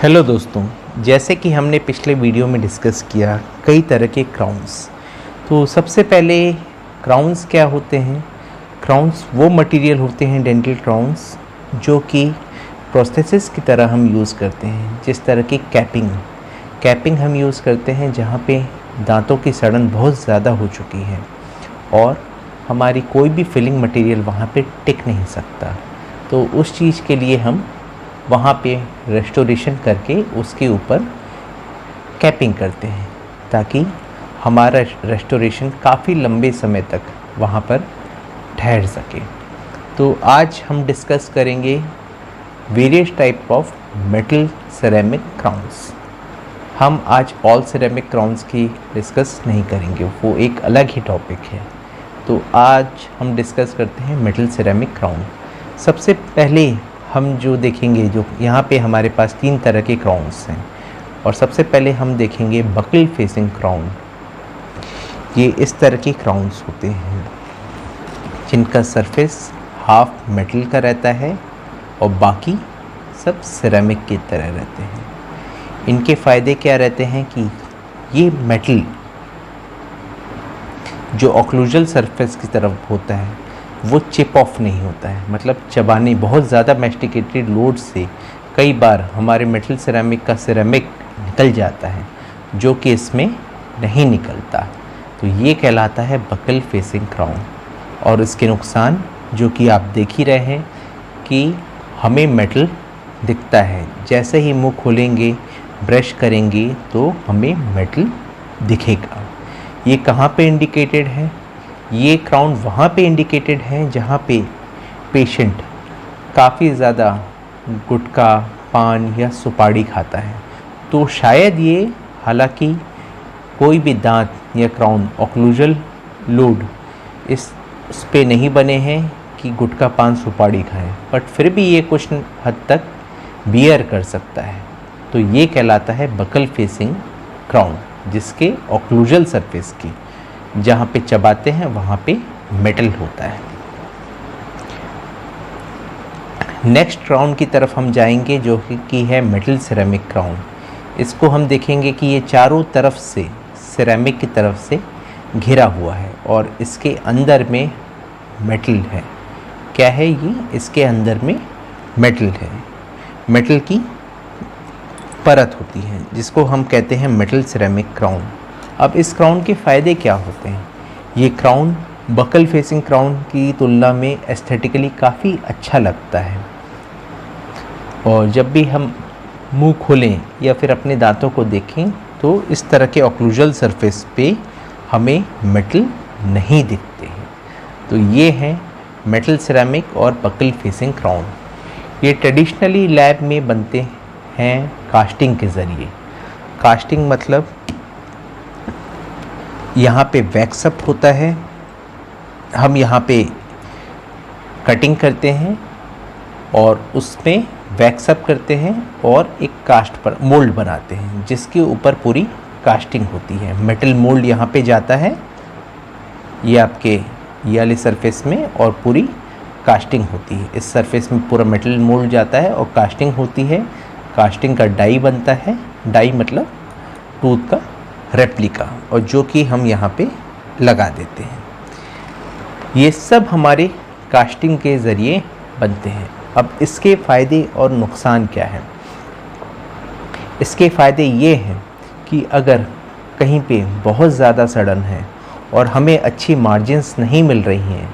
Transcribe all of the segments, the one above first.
Hello दोस्तों, जैसे कि हमने पिछले वीडियो में डिस्कस किया कई तरह के क्राउन्स। तो सबसे पहले क्राउन्स क्या होते हैं। क्राउन्स वो मटेरियल होते हैं डेंटल क्राउन्स जो कि प्रोस्थेसिस की तरह हम यूज़ करते हैं। जिस तरह की कैपिंग हम यूज़ करते हैं जहाँ पे दांतों की सड़न बहुत ज़्यादा हो चुकी है और हमारी कोई भी फिलिंग मटेरियल वहाँ पे टिक नहीं सकता, तो उस चीज़ के लिए हम वहाँ पे रेस्टोरेशन करके उसके ऊपर कैपिंग करते हैं ताकि हमारा रेस्टोरेशन काफ़ी लंबे समय तक वहाँ पर ठहर सके। तो आज हम डिस्कस करेंगे various type of metal ceramic crowns. हम आज ऑल सिरेमिक क्राउन्स की डिस्कस नहीं करेंगे, वो एक अलग ही टॉपिक है। तो आज हम डिस्कस करते हैं मेटल सिरेमिक क्राउन। सबसे पहले हम जो देखेंगे, जो यहाँ पे हमारे पास 3 तरह के क्राउन्स हैं और सबसे पहले हम देखेंगे बकल फेसिंग क्राउन। ये इस तरह के क्राउन्स होते हैं जिनका सरफेस हाफ मेटल का रहता है और बाकी सब सिरेमिक की तरह रहते हैं। इनके फ़ायदे क्या रहते हैं कि ये मेटल जो ऑक्लूजल सरफेस की तरफ होता है वो चिप ऑफ नहीं होता है, मतलब चबाने बहुत ज़्यादा मैस्टिकेटेड लोड से कई बार हमारे मेटल सिरेमिक का सिरेमिक निकल जाता है जो कि इसमें नहीं निकलता। तो ये कहलाता है बकल फेसिंग क्राउन। और इसके नुकसान जो कि आप देख ही रहे हैं कि हमें मेटल दिखता है, जैसे ही मुंह खोलेंगे ब्रश करेंगे तो हमें मेटल दिखेगा। ये कहाँ पे इंडिकेटेड है? ये क्राउन वहाँ पे इंडिकेटेड है जहाँ पे पेशेंट काफ़ी ज़्यादा गुटखा, पान या सुपारी खाता है। तो शायद ये, हालांकि कोई भी दांत या क्राउन ऑक्लूजल लोड इस पे नहीं बने हैं कि गुटखा, पान, सुपारी खाएं, बट फिर भी ये कुछ हद तक बियर कर सकता है। तो ये कहलाता है बकल फेसिंग क्राउन, जिसके ऑक्लूजल सरफेस की जहाँ पे चबाते हैं वहाँ पे मेटल होता है। नेक्स्ट क्राउन की तरफ हम जाएंगे जो कि है मेटल सिरेमिक क्राउन। इसको हम देखेंगे कि ये चारों तरफ से सिरेमिक की तरफ से घिरा हुआ है और इसके अंदर में मेटल है। क्या है ये? इसके अंदर में मेटल है, मेटल की परत होती है जिसको हम कहते हैं मेटल सिरेमिक क्राउन। अब इस क्राउन के फ़ायदे क्या होते हैं? ये क्राउन बकल फेसिंग क्राउन की तुलना में एस्थेटिकली काफ़ी अच्छा लगता है और जब भी हम मुंह खोलें या फिर अपने दांतों को देखें तो इस तरह के ऑक्लूजल सरफेस पे हमें मेटल नहीं दिखते हैं। तो ये हैं मेटल सिरेमिक और बकल फेसिंग क्राउन। ये ट्रेडिशनली लैब में बनते हैं कास्टिंग के ज़रिए। कास्टिंग मतलब यहाँ पे वैक्सअप होता है, हम यहाँ पे कटिंग करते हैं और उसमें वैक्सअप करते हैं और एक कास्ट पर मोल्ड बनाते हैं जिसके ऊपर पूरी कास्टिंग होती है। मेटल मोल्ड यहाँ पे जाता है, ये आपके ये वाले सरफेस में, और पूरी कास्टिंग होती है। इस सरफेस में पूरा मेटल मोल्ड जाता है और कास्टिंग होती है। कास्टिंग का डाई बनता है, डाई मतलब टूथ का रेप्लिका, और जो कि हम यहाँ पे लगा देते हैं। ये सब हमारे कास्टिंग के ज़रिए बनते हैं। अब इसके फ़ायदे और नुकसान क्या हैं? इसके फ़ायदे ये हैं कि अगर कहीं पे बहुत ज़्यादा सड़न है और हमें अच्छी मार्जिन्स नहीं मिल रही हैं,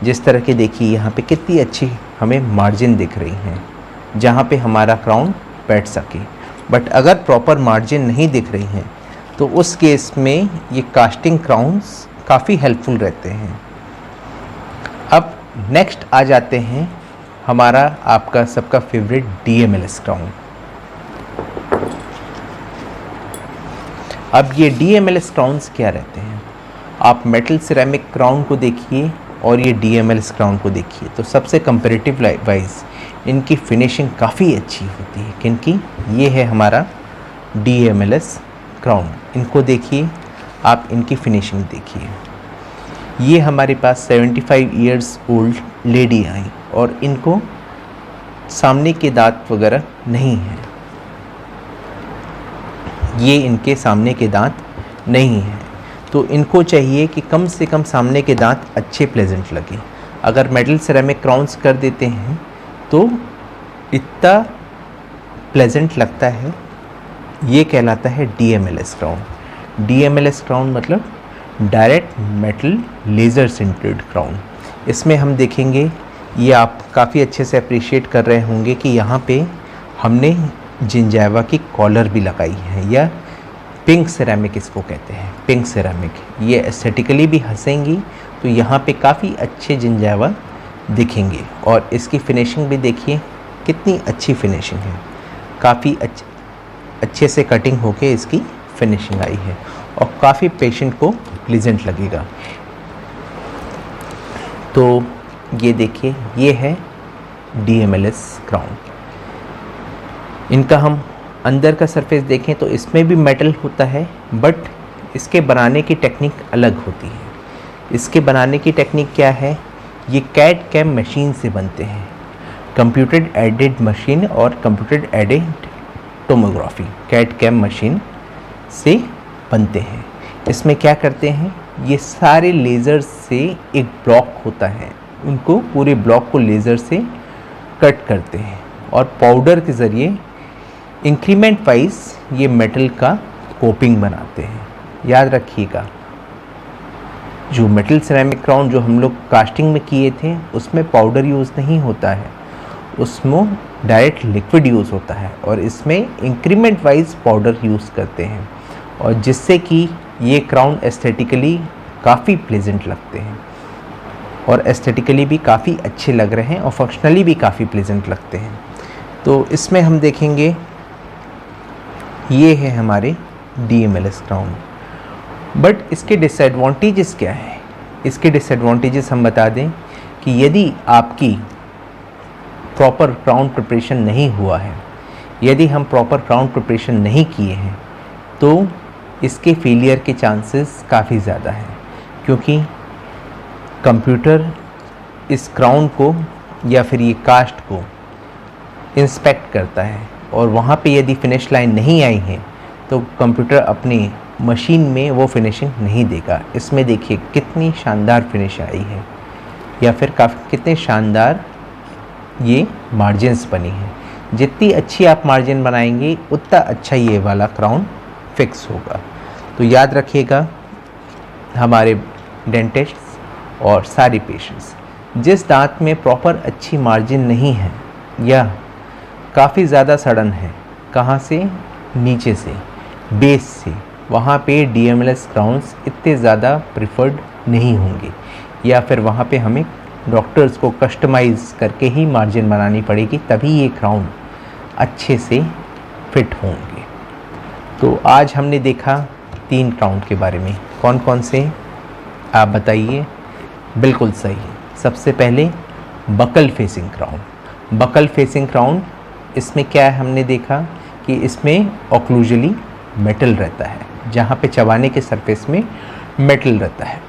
जिस तरह के देखिए यहाँ पे कितनी अच्छी हमें मार्जिन दिख रही हैं जहाँ पे हमारा क्राउन बैठ सके, बट अगर प्रॉपर मार्जिन नहीं दिख रही हैं तो उस केस में ये कास्टिंग क्राउन्स काफ़ी हेल्पफुल रहते हैं। अब नेक्स्ट आ जाते हैं हमारा आपका सबका फेवरेट DMLS क्राउन। अब ये DMLS क्राउन्स क्या रहते हैं? आप मेटल सिरेमिक क्राउन को देखिए और ये DMLS क्राउन को देखिए तो सबसे कंपैरेटिव वाइज इनकी फिनिशिंग काफ़ी अच्छी होती है। क्योंकि ये है हमारा DMLS क्राउन। इनको देखिए आप, इनकी फिनिशिंग देखिए। ये हमारे पास 75 इयर्स ओल्ड लेडी आई और इनको सामने के दांत वगैरह नहीं है, ये इनके सामने के दांत नहीं हैं, तो इनको चाहिए कि कम से कम सामने के दांत अच्छे प्लेजेंट लगे। अगर मेटल सिरेमिक क्राउन्स कर देते हैं तो इतना प्लेजेंट लगता है, ये कहलाता है DMLS क्राउन। DMLS क्राउन मतलब direct metal laser sintered crown. इसमें हम देखेंगे, ये आप काफ़ी अच्छे से अप्रिशिएट कर रहे होंगे कि यहाँ पे हमने जिंजावा की कॉलर भी लगाई है, या पिंक सिरेमिक इसको कहते हैं, पिंक सिरेमिक। ये एस्थेटिकली भी हंसेंगी तो यहाँ पे काफ़ी अच्छे जिंजावा दिखेंगे। और इसकी फिनिशिंग भी देखिए कितनी अच्छी फिनिशिंग है, काफ़ी अच्छे से कटिंग होके इसकी फिनिशिंग आई है और काफ़ी पेशेंट को प्लीजेंट लगेगा। तो ये देखिए, ये है DMLS क्राउन। इनका हम अंदर का सरफेस देखें तो इसमें भी मेटल होता है, बट इसके बनाने की टेक्निक अलग होती है। इसके बनाने की टेक्निक क्या है, ये कैड कैम मशीन से बनते हैं, कंप्यूटर एडेड मशीन और computer aided tomography, CAD CAM machine से बनते हैं। इसमें क्या करते हैं, ये सारे लेज़र से एक ब्लॉक होता है, उनको पूरे ब्लॉक को लेज़र से कट करते हैं और पाउडर के ज़रिए इंक्रीमेंट वाइज ये मेटल का कोपिंग बनाते हैं। याद रखिएगा, जो मेटल सिरेमिक क्राउन जो हम लोग कास्टिंग में किए थे उसमें पाउडर यूज़ नहीं होता है, उसमें डायरेक्ट लिक्विड यूज़ होता है, और इसमें इंक्रीमेंट वाइज पाउडर यूज़ करते हैं, और जिससे कि ये क्राउन एस्थेटिकली काफ़ी प्लेजेंट लगते हैं और एस्थेटिकली भी काफ़ी अच्छे लग रहे हैं और फंक्शनली भी काफ़ी प्लेजेंट लगते हैं। तो इसमें हम देखेंगे, ये है हमारे DMLS क्राउन। बट इसके डिसएडवांटेजेस क्या है? इसके डिसएडवांटेजेस हम बता दें कि यदि आपकी प्रॉपर क्राउन प्रिपरेशन नहीं हुआ है, यदि हम प्रॉपर क्राउन प्रिपरेशन नहीं किए हैं, तो इसके फेलियर के चांसेस काफ़ी ज़्यादा हैं, क्योंकि कंप्यूटर इस क्राउन को या फिर ये कास्ट को इंस्पेक्ट करता है, और वहाँ पे यदि फिनिश लाइन नहीं आई है तो कंप्यूटर अपनी मशीन में वो फिनिशिंग नहीं देगा। इसमें देखिए कितनी शानदार फिनिश आई है, या फिर कितने शानदार ये मार्जिन्स बनी हैं। जितनी अच्छी आप मार्जिन बनाएंगे उतना अच्छा ये वाला क्राउन फिक्स होगा। तो याद रखिएगा हमारे डेंटिस्ट्स और सारे पेशेंट्स, जिस दांत में प्रॉपर अच्छी मार्जिन नहीं है या काफ़ी ज़्यादा सड़न है, कहाँ से, नीचे से, बेस से, वहाँ पे DMLS क्राउन्स इतने ज़्यादा प्रिफर्ड नहीं होंगे, या फिर वहाँ पे हमें डॉक्टर्स को कस्टमाइज़ करके ही मार्जिन बनानी पड़ेगी, तभी ये क्राउन अच्छे से फिट होंगे। तो आज हमने देखा 3 क्राउन के बारे में। कौन कौन से आप बताइए? बिल्कुल सही, सबसे पहले buccal facing crown. Buccal facing crown, इसमें क्या है, हमने देखा कि इसमें ऑक्लूजली मेटल रहता है, जहाँ पे चबाने के सरफेस में मेटल रहता है।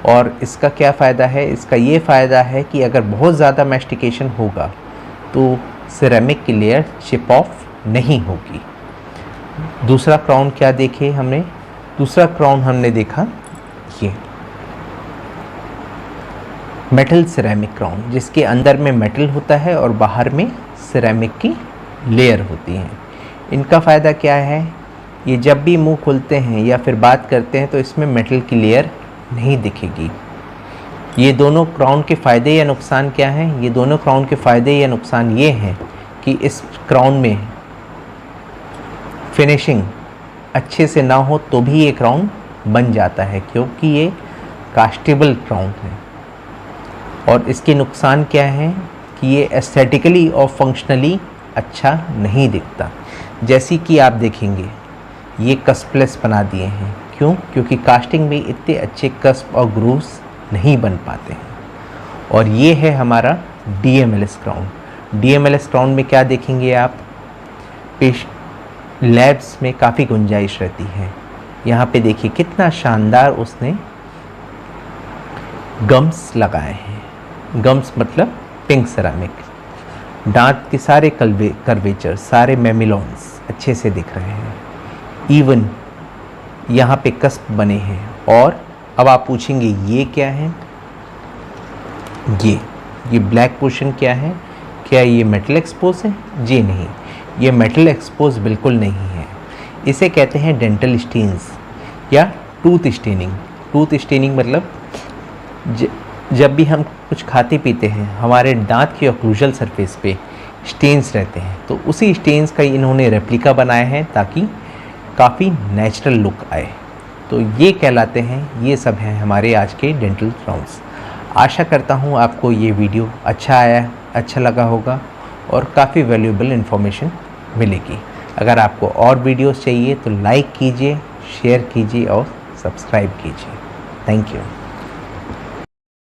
और इसका क्या फ़ायदा है? इसका ये फ़ायदा है कि अगर बहुत ज़्यादा मैस्टिकेशन होगा तो सिरेमिक की लेयर चिप ऑफ नहीं होगी। दूसरा क्राउन क्या देखे हमने? दूसरा क्राउन हमने देखा ये मेटल सिरेमिक क्राउन, जिसके अंदर में मेटल होता है और बाहर में सिरेमिक की लेयर होती है। इनका फ़ायदा क्या है? ये जब भी मुंह खोलते हैं या फिर बात करते हैं तो इसमें मेटल की लेयर नहीं दिखेगी। ये दोनों क्राउन के फ़ायदे या नुकसान क्या हैं? ये दोनों क्राउन के फ़ायदे या नुकसान ये हैं कि इस क्राउन में फिनिशिंग अच्छे से ना हो तो भी ये क्राउन बन जाता है, क्योंकि ये कास्टेबल क्राउन है। और इसके नुकसान क्या है कि ये एस्थेटिकली और फंक्शनली अच्छा नहीं दिखता। जैसे कि आप देखेंगे ये कस्पलेस बना दिए हैं, क्यों? क्योंकि कास्टिंग में इतने अच्छे कस्प और ग्रूव्स नहीं बन पाते हैं। और ये है हमारा DMLS क्राउन। DMLS क्राउन में क्या देखेंगे आप? लैब्स में काफ़ी गुंजाइश रहती है। यहाँ पे देखिए कितना शानदार उसने गम्स लगाए हैं। गम्स मतलब पिंक सिरेमिक। दांत के सारे कर्वेचर, सारे मेमिलोन्स अच्छे से दिख रहे हैं। इवन यहाँ पे कस्प बने हैं। और अब आप पूछेंगे ये क्या है, ये ब्लैक पोर्शन क्या है, क्या ये मेटल एक्सपोज है? जी नहीं, ये मेटल एक्सपोज बिल्कुल नहीं है। इसे कहते हैं डेंटल स्टेन्स या टूथ स्टेनिंग। टूथ स्टेनिंग मतलब जब भी हम कुछ खाते पीते हैं हमारे दांत की ऑक्लूजल सरफेस पे स्टेन्स रहते हैं, तो उसी स्टेन्स का इन्होंने रेप्लिका बनाया है ताकि काफ़ी नेचुरल लुक आए। तो ये कहलाते हैं, ये सब हैं हमारे आज के डेंटल क्राउन्स। आशा करता हूँ आपको ये वीडियो अच्छा लगा होगा और काफ़ी वैल्यूएबल इन्फॉर्मेशन मिलेगी। अगर आपको और वीडियोस चाहिए तो लाइक कीजिए, शेयर कीजिए और सब्सक्राइब कीजिए। Thank you.